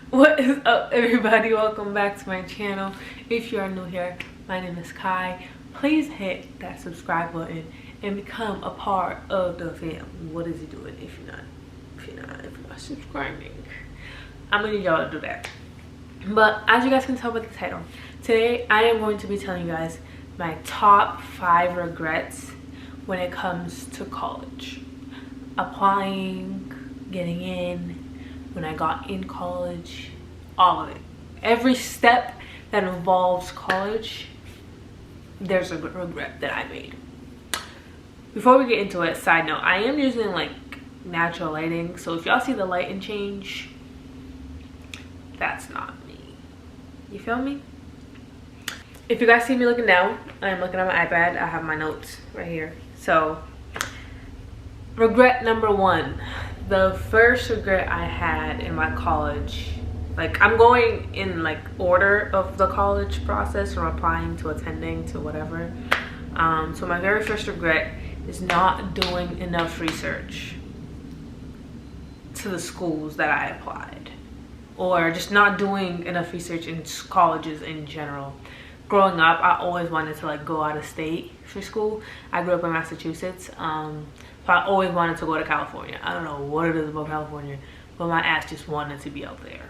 What is up, everybody? Welcome back to my channel. If you are new here, my name is Kai. Please hit that subscribe button and become a part of the fam. What is he doing if you're not subscribing? I'm gonna need y'all to do that. But as you guys can tell by the title, today I am going to be telling you guys my top 5 regrets when it comes to college. Applying, getting in, when I got in college, all of it. Every step that involves college, there's a regret that I made. Before we get into it, side note, I am using like natural lighting, so if y'all see the lighting change, that's not me. You feel me? If you guys see me looking down, I'm looking at my iPad. I have my notes right here. So, regret number 1. The first regret I had in my college, like I'm going in like order of the college process from applying to attending to whatever. So my very first regret is not doing enough research to the schools that I applied, or just not doing enough research in colleges in general. Growing up, I always wanted to like go out of state for school. I grew up in Massachusetts. So I always wanted to go to California. I don't know what it is about California, but my ass just wanted to be out there.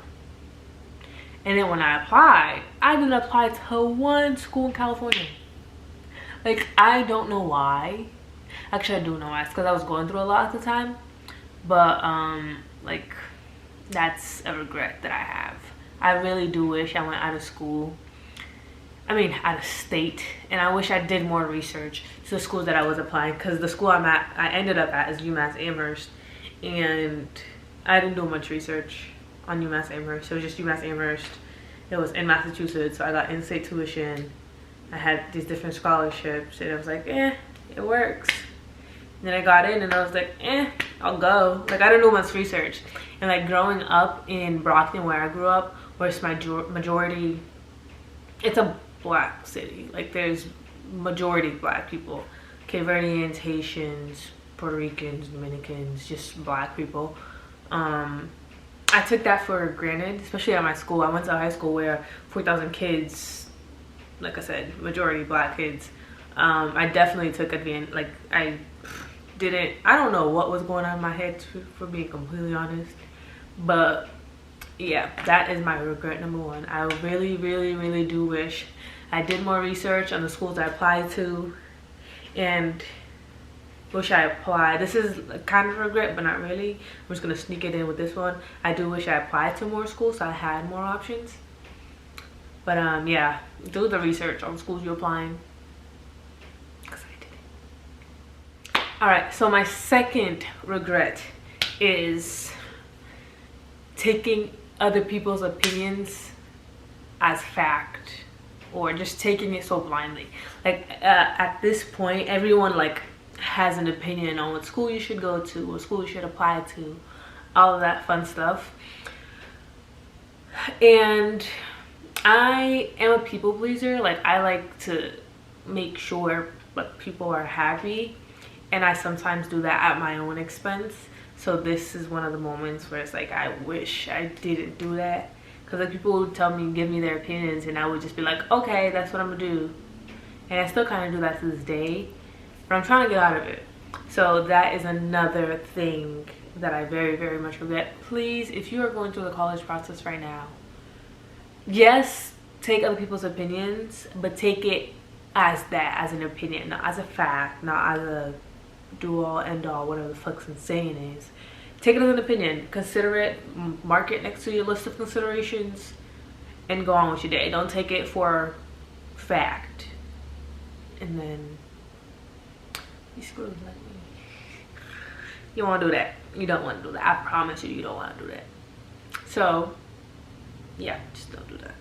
And then when I applied, I didn't apply to one school in California. Like, I don't know why. Actually, I do know why. It's because I was going through a lot at the time. But, like, that's a regret that I have. I really do wish I went out of school. I mean, out of state, and I wish I did more research to the schools that I was applying, because the school I ended up at is UMass Amherst, and I didn't do much research on UMass Amherst. It was just UMass Amherst. It was in Massachusetts, so I got in-state tuition. I had these different scholarships, and I was like, it works. And then I got in, and I was like, I'll go. Like, I didn't do much research. And like growing up in Brockton, where I grew up, where it's majority, it's a black city. Like, there's majority black people, Cape Verdeans, Haitians, Puerto Ricans, Dominicans, just black people. I took that for granted, especially at my school. I went to a high school where 4,000 kids, like I said, majority black kids. I definitely took advantage. Like, I don't know what was going on in my head, for being completely honest, but yeah, that is my regret number 1. I really, really, really do wish I did more research on the schools I applied to, and wish I applied. This is a kind of regret, but not really. I'm just gonna sneak it in with this one. I do wish I applied to more schools so I had more options. But yeah, do the research on schools you're applying, because I did it. All right, so my second regret is taking other people's opinions as fact, or just taking it so blindly. Like, at this point, everyone like has an opinion on what school you should go to, what school you should apply to, all of that fun stuff. And I am a people pleaser. Like, I like to make sure like people are happy, and I sometimes do that at my own expense. So this is one of the moments where it's like, I wish I didn't do that. Because like, people would tell me, give me their opinions, and I would just be like, okay, that's what I'm gonna do. And I still kind of do that to this day, but I'm trying to get out of it. So that is another thing that I very, very much regret. Please, if you are going through the college process right now, yes, take other people's opinions, but take it as that, as an opinion, not as a fact, not as a do-all, end-all, whatever the fuck some saying is. Take it as an opinion, consider it, mark it next to your list of considerations, and go on with your day. Don't take it for fact, and then you screw like me. You want to do that. You don't want to do that. I promise you, you don't want to do that. So yeah, just don't do that.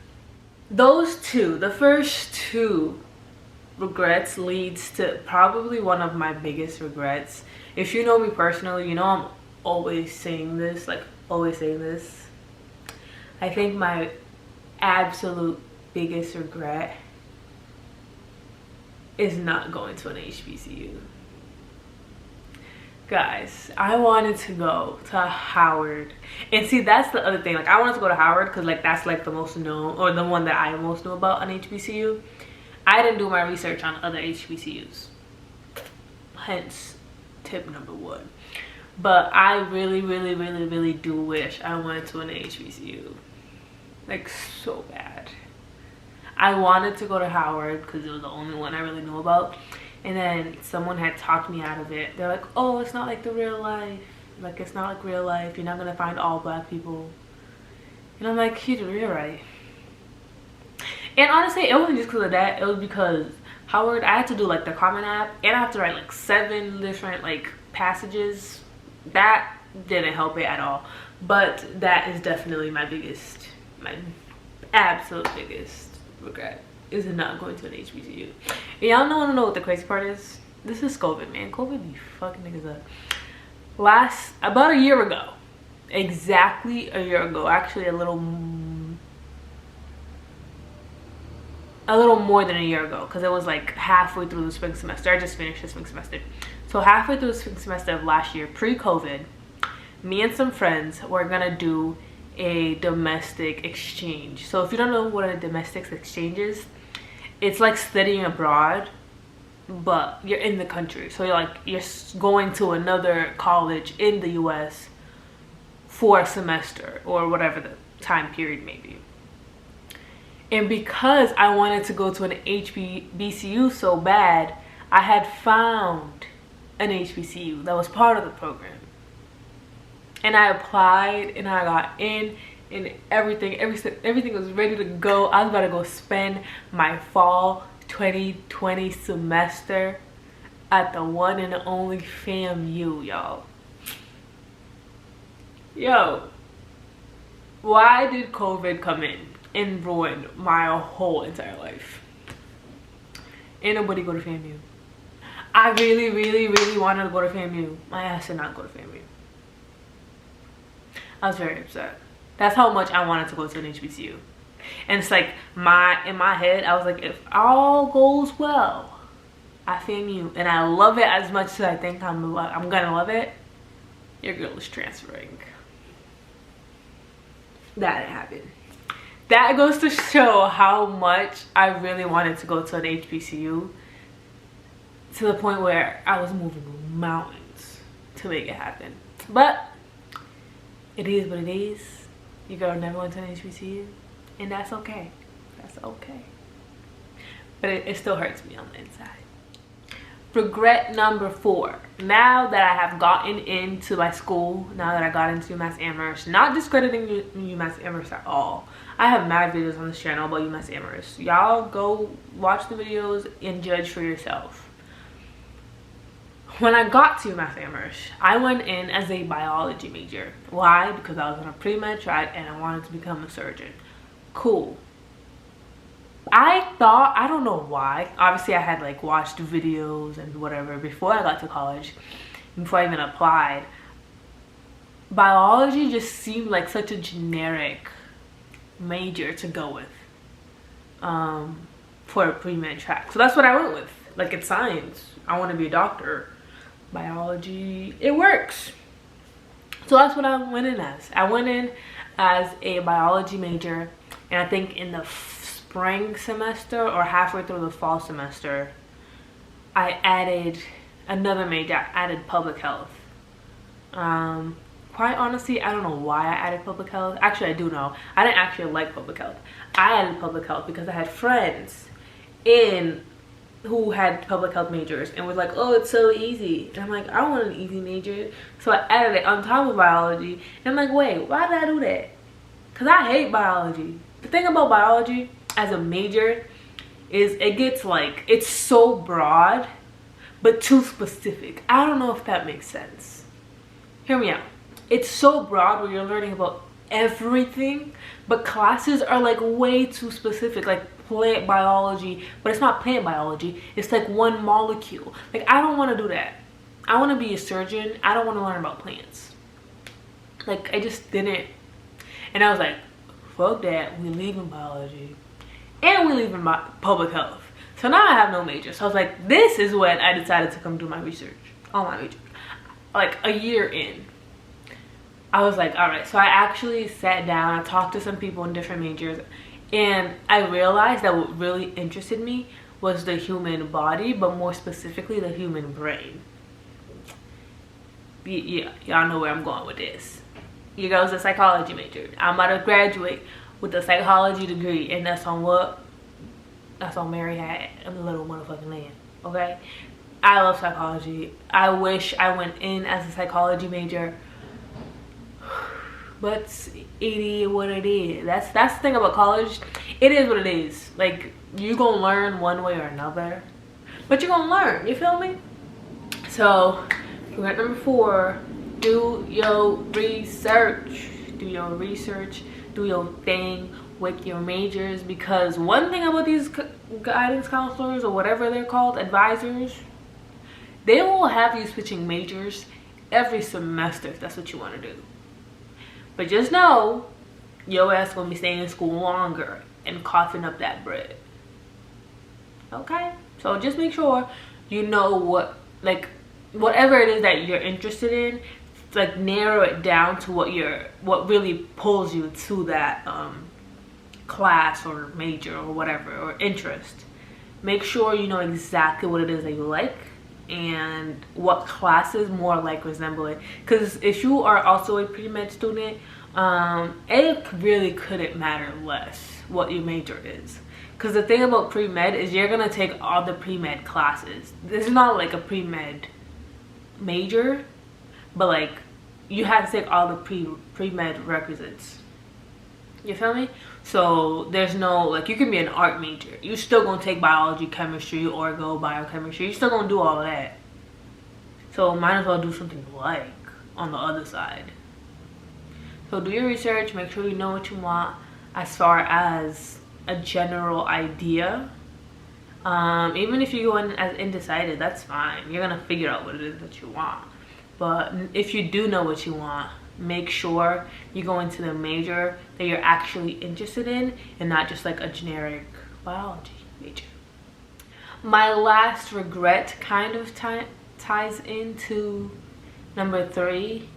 Those two, the first 2 regrets, leads to probably one of my biggest regrets. If you know me personally, you know I'm always saying this, like always saying this. I think my absolute biggest regret is not going to an HBCU. Guys, I wanted to go to Howard. And see, that's the other thing. Like, I wanted to go to Howard because, like, that's, like, the most known, or the one that I most know about on HBCU. I didn't do my research on other HBCUs. Hence, tip number one. But I really, really, really, really do wish I went to an HBCU. Like, so bad. I wanted to go to Howard because it was the only one I really knew about. And then someone had talked me out of it. They're like, oh, it's not like the real life. Like, it's not like real life. You're not going to find all black people. And I'm like, you're right. And honestly, it wasn't just because of that. It was because Howard, I had to do, like, the Common App. And I have to write, like, 7 different, like, passages. That didn't help it at all. But that is definitely my absolute biggest regret. Is not going to an HBCU. And y'all don't want to know what the crazy part is? This is COVID, man. COVID be fucking niggas up. About a year ago, exactly a year ago, actually a little more than a year ago, because it was like halfway through the spring semester. I just finished the spring semester. So halfway through the spring semester of last year, pre-COVID, me and some friends were gonna do a domestic exchange. So if you don't know what a domestic exchange is, it's like studying abroad, but you're in the country. So you're going to another college in the US for a semester or whatever the time period may be. And because I wanted to go to an HBCU so bad, I had found an HBCU that was part of the program. And I applied and I got in and everything was ready to go. I was about to go spend my fall 2020 semester at the one and only FAMU, y'all. Yo, why did COVID come in and ruin my whole entire life? Ain't nobody go to FAMU. I really, really, really wanted to go to FAMU. My ass did not go to FAMU. I was very upset. That's how much I wanted to go to an HBCU. And it's like, in my head, I was like, if all goes well, I FAMU, and I love it as much as I think I'm gonna love it, your girl is transferring. That didn't happen. That goes to show how much I really wanted to go to an HBCU, to the point where I was moving mountains to make it happen. But it is what it is. You girl never went to an HBCU, and that's okay. That's okay. But it still hurts me on the inside. Regret number 4. Now that I have gotten into my school, now that I got into UMass Amherst, not discrediting UMass Amherst at all. I have mad videos on this channel about UMass Amherst. Y'all go watch the videos and judge for yourself. When I got to UMass Amherst, I went in as a biology major. Why? Because I was on a pre-med track and I wanted to become a surgeon. Cool. I thought, I don't know why, obviously I had like watched videos and whatever before I got to college, before I even applied. Biology just seemed like such a generic major to go with for a pre-med track. So that's what I went with. Like, it's science. I want to be a doctor. Biology, it works. So that's what I went in as. I went in as a biology major, and I think in the spring semester or halfway through the fall semester, I added another major. I added public health. Quite honestly, I don't know why I added public health. Actually, I do know. I didn't actually like public health. I added public health because I had friends who had public health majors and was like, oh, it's so easy. And I'm like, I want an easy major. So I added it on top of biology. And I'm like, wait, why did I do that? Because I hate biology. The thing about biology as a major is it gets like, it's so broad, but too specific. I don't know if that makes sense. Hear me out. It's so broad where you're learning about everything, but classes are like way too specific, like plant biology, but it's not plant biology, it's like one molecule. Like, I don't want to do that. I want to be a surgeon. I don't want to learn about plants. Like, I just didn't. And I was like, fuck that, we leaving biology and we leaving public health. So now I have no major. So I was like, this is when I decided to come do my research on my major. like a year in, I was like, all right. So I actually sat down, I talked to some people in different majors, and I realized that what really interested me was the human body, but more specifically the human brain. Yeah, y'all know where I'm going with this. You girl's a psychology major. I'm about to graduate with a psychology degree, and that's on what? That's on Mary Hat and the little motherfucking land. Okay? I love psychology. I wish I went in as a psychology major, but it is what it is. That's the thing about college. It is what it is. Like, you gonna learn one way or another, but you're gonna learn. You feel me? So, regret number 4: do your research. Do your research. Do your thing with your majors, because one thing about these guidance counselors, or whatever they're called, advisors, they will have you switching majors every semester if that's what you want to do. But just know your ass gonna be staying in school longer and coughing up that bread. Okay? So just make sure you know what, like, whatever it is that you're interested in, like, narrow it down to what really pulls you to that class or major or whatever, or interest. Make sure you know exactly what it is that you like and what classes more like resemble it. Because if you are also a pre-med student, it really couldn't matter less what your major is. Because the thing about pre-med is you're gonna take all the pre-med classes. This is not like a pre-med major, but like you have to take all the pre-med requisites. You feel me? So there's no, like, you can be an art major, you still gonna take biology, chemistry, orgo, biochemistry, you're still gonna do all of that. So might as well do something you like on the other side. So do your research, make sure you know what you want as far as a general idea. Even if you go in as undecided, that's fine. You're gonna figure out what it is that you want. But if you do know what you want, make sure you go into the major that you're actually interested in, and not just like a generic biology major. My last regret kind of ties into number 3,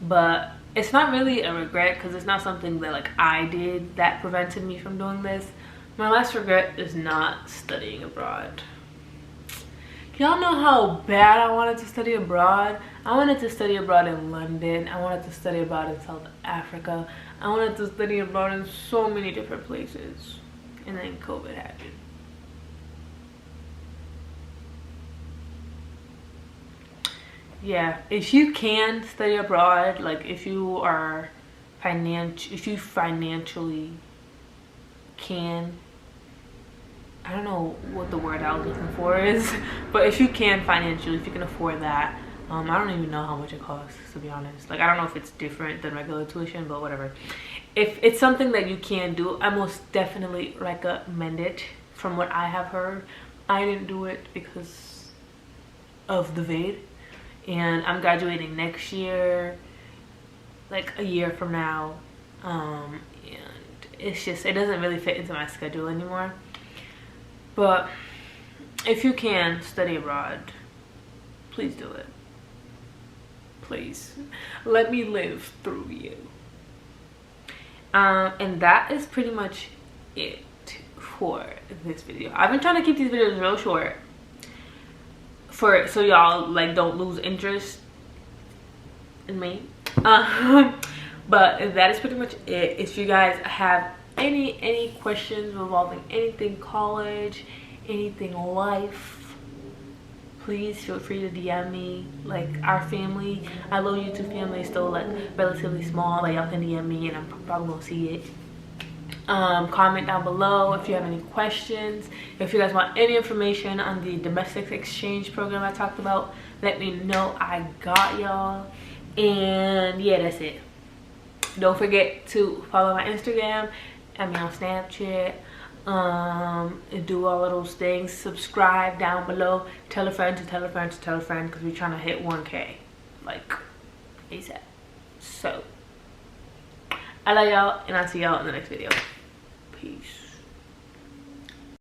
but it's not really a regret because it's not something that like I did that prevented me from doing this. My last regret is not studying abroad. Y'all know how bad I wanted to study abroad. I wanted to study abroad in London. I wanted to study abroad in South Africa. I wanted to study abroad in so many different places. And then COVID happened. Yeah, if you can study abroad, like if you financially can, I don't know what the word I was looking for is, but if you can financially, if you can afford that, I don't even know how much it costs, to be honest. Like, I don't know if it's different than regular tuition, but whatever. If it's something that you can do, I most definitely recommend it. From what I have heard, I didn't do it because of the vid, and I'm graduating next year, like a year from now, and it's just, it doesn't really fit into my schedule anymore. But if you can study abroad, please do it. Please let me live through you. And that is pretty much it for this video. I've been trying to keep these videos real short so y'all like don't lose interest in me. But that is pretty much it. If you guys have any questions involving anything college, anything life, please feel free to DM me. Like, our family, our little YouTube family is still like relatively small. Like, y'all can DM me and I'm probably gonna see it. Comment down below if you have any questions. If you guys want any information on the domestic exchange program I talked about, let me know. I got y'all. And yeah, that's it. Don't forget to follow my Instagram, I mean on Snapchat, do all of those things. Subscribe down below. Tell a friend to tell a friend to tell a friend, because we're trying to hit 1K like ASAP. So I love y'all, and I'll see y'all in the next video. Peace.